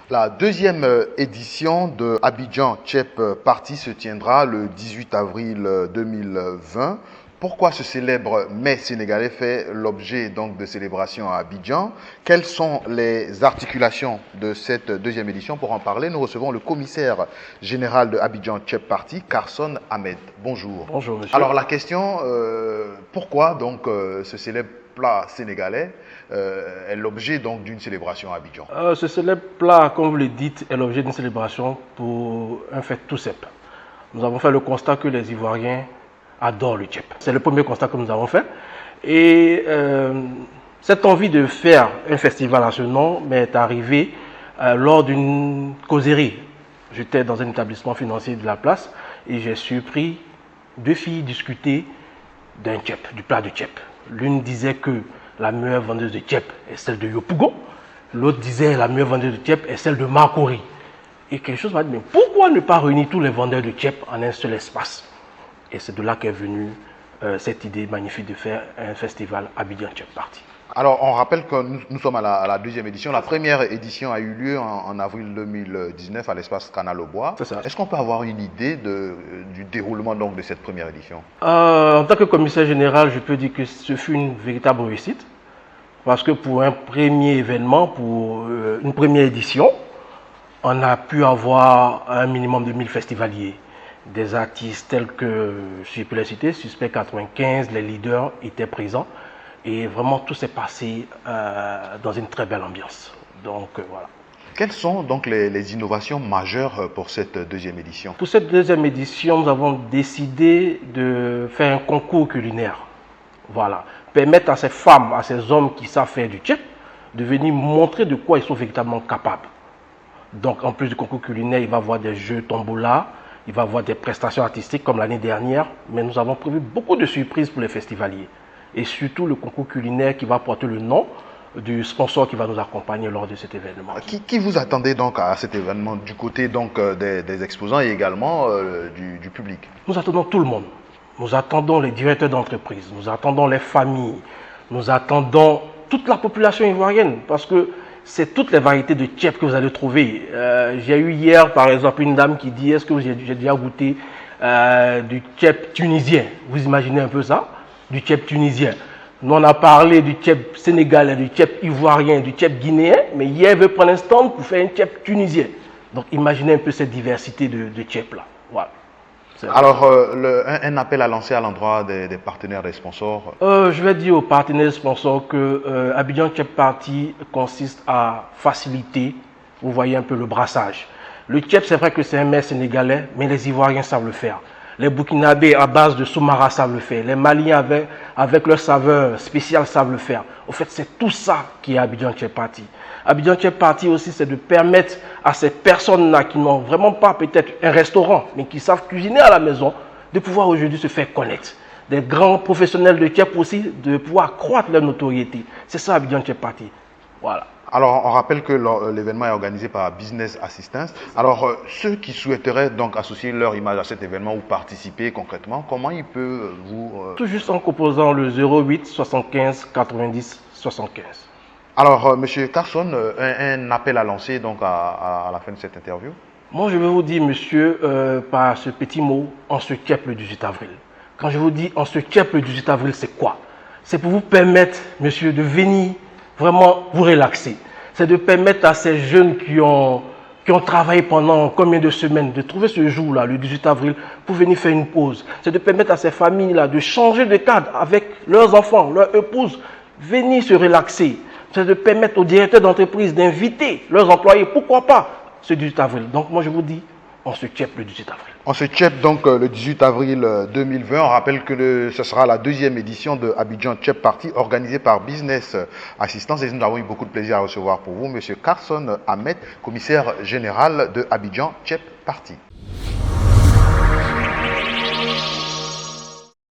La deuxième édition de Abidjan Chep Party se tiendra le 18 avril 2020. Pourquoi ce célèbre mai sénégalais fait l'objet donc de célébrations à Abidjan? Quelles sont les articulations de cette deuxième édition? Pour en parler, nous recevons le commissaire général de Abidjan Chep Party, Carson Ahmed. Bonjour. Bonjour, monsieur. Alors la question, pourquoi donc ce célèbre plat sénégalais est l'objet donc d'une célébration à Abidjan? Ce célèbre plat, comme vous le dites, est l'objet d'une célébration pour un fait tout simple. Nous avons fait le constat que les Ivoiriens adorent le tchèp. C'est le premier constat que nous avons fait. Et cette envie de faire un festival à ce nom m'est arrivée lors d'une causerie. J'étais dans un établissement financier de la place et j'ai surpris deux filles discuter d'un tchèp, du plat de tchèp. L'une disait que la meilleure vendeuse de tchèp est celle de Yopougon. L'autre disait la meilleure vendeuse de tchèp est celle de Makori. Et quelque chose m'a dit, mais pourquoi ne pas réunir tous les vendeurs de tchèp en un seul espace? Et c'est de là qu'est venue cette idée magnifique de faire un festival Abidjan Chep Party. Alors, on rappelle que nous sommes à la deuxième édition. La première édition a eu lieu en avril 2019 à l'espace Canal au Bois. C'est ça. Est-ce qu'on peut avoir une idée du déroulement donc, de cette première édition? En tant que commissaire général, je peux dire que ce fut une véritable réussite. Parce que pour un premier événement, pour une première édition, on a pu avoir un minimum de 1000 festivaliers. Des artistes tels que, si je peux les citer, Suspect 95, les leaders étaient présents. Et vraiment, tout s'est passé dans une très belle ambiance. Donc, voilà. Quelles sont donc les innovations majeures pour cette deuxième édition? Pour cette deuxième édition, nous avons décidé de faire un concours culinaire. Voilà. Permettre à ces femmes, à ces hommes qui savent faire du tchèp, de venir montrer de quoi ils sont véritablement capables. Donc, en plus du concours culinaire, il va y avoir des jeux tombola, il va y avoir des prestations artistiques comme l'année dernière, mais nous avons prévu beaucoup de surprises pour les festivaliers. Et surtout le concours culinaire qui va porter le nom du sponsor qui va nous accompagner lors de cet événement. Qui vous attendez donc à cet événement du côté donc des exposants et également du public? Nous attendons tout le monde. Nous attendons les directeurs d'entreprise, nous attendons les familles, nous attendons toute la population ivoirienne parce que c'est toutes les variétés de tchèp que vous allez trouver. J'ai eu hier par exemple une dame qui dit, est-ce que j'ai déjà goûté du tchèp tunisien? Vous imaginez un peu ça? Du tchèp tunisien. Nous, on a parlé du tchèp sénégalais, du tchèp ivoirien, du tchèp guinéen, mais hier, elle veut prendre un stand pour faire un tchèp tunisien. Donc, imaginez un peu cette diversité de tchèp là. Voilà. Alors, un appel à lancer à l'endroit des partenaires, des sponsors? Je vais dire aux partenaires sponsors que Abidjan Chep Party consiste à faciliter, vous voyez un peu le brassage. Le tchèp, c'est vrai que c'est un mets sénégalais, mais les Ivoiriens savent le faire. Les Burkinabés à base de soumara savent le faire. Les Maliens avec leur saveur spéciale savent le faire. Au fait, c'est tout ça qui est Abidjan Chep Party. Abidjan Chep Party aussi, c'est de permettre à ces personnes-là qui n'ont vraiment pas peut-être un restaurant, mais qui savent cuisiner à la maison, de pouvoir aujourd'hui se faire connaître. Des grands professionnels de Chep aussi, de pouvoir accroître leur notoriété. C'est ça Abidjan Chep Party. Voilà. Alors, on rappelle que l'événement est organisé par Business Assistance. Alors, ceux qui souhaiteraient donc associer leur image à cet événement ou participer concrètement, comment ils peuvent vous... Tout juste en composant le 08 75 90 75. Alors, Monsieur Carson, un appel à lancer donc à la fin de cette interview? Moi, je vais vous dire, monsieur, par ce petit mot, on se tchèpe le 18 avril. Quand je vous dis on se tchèpe le 18 avril, c'est quoi? C'est pour vous permettre, monsieur, de venir vraiment vous relaxer. C'est de permettre à ces jeunes qui ont travaillé pendant combien de semaines, de trouver ce jour-là, le 18 avril, pour venir faire une pause. C'est de permettre à ces familles-là de changer de cadre avec leurs enfants, leurs épouses, venir se relaxer. C'est de permettre aux directeurs d'entreprise d'inviter leurs employés, pourquoi pas, ce 18 avril. Donc moi je vous dis, on se tchèpe le 18 avril. On se tchèpe donc le 18 avril 2020. On rappelle que ce sera la deuxième édition de Abidjan Chep Party organisée par Business Assistance. Et nous avons eu beaucoup de plaisir à recevoir pour vous, Monsieur Carson Ahmed, commissaire général de Abidjan Chep Party.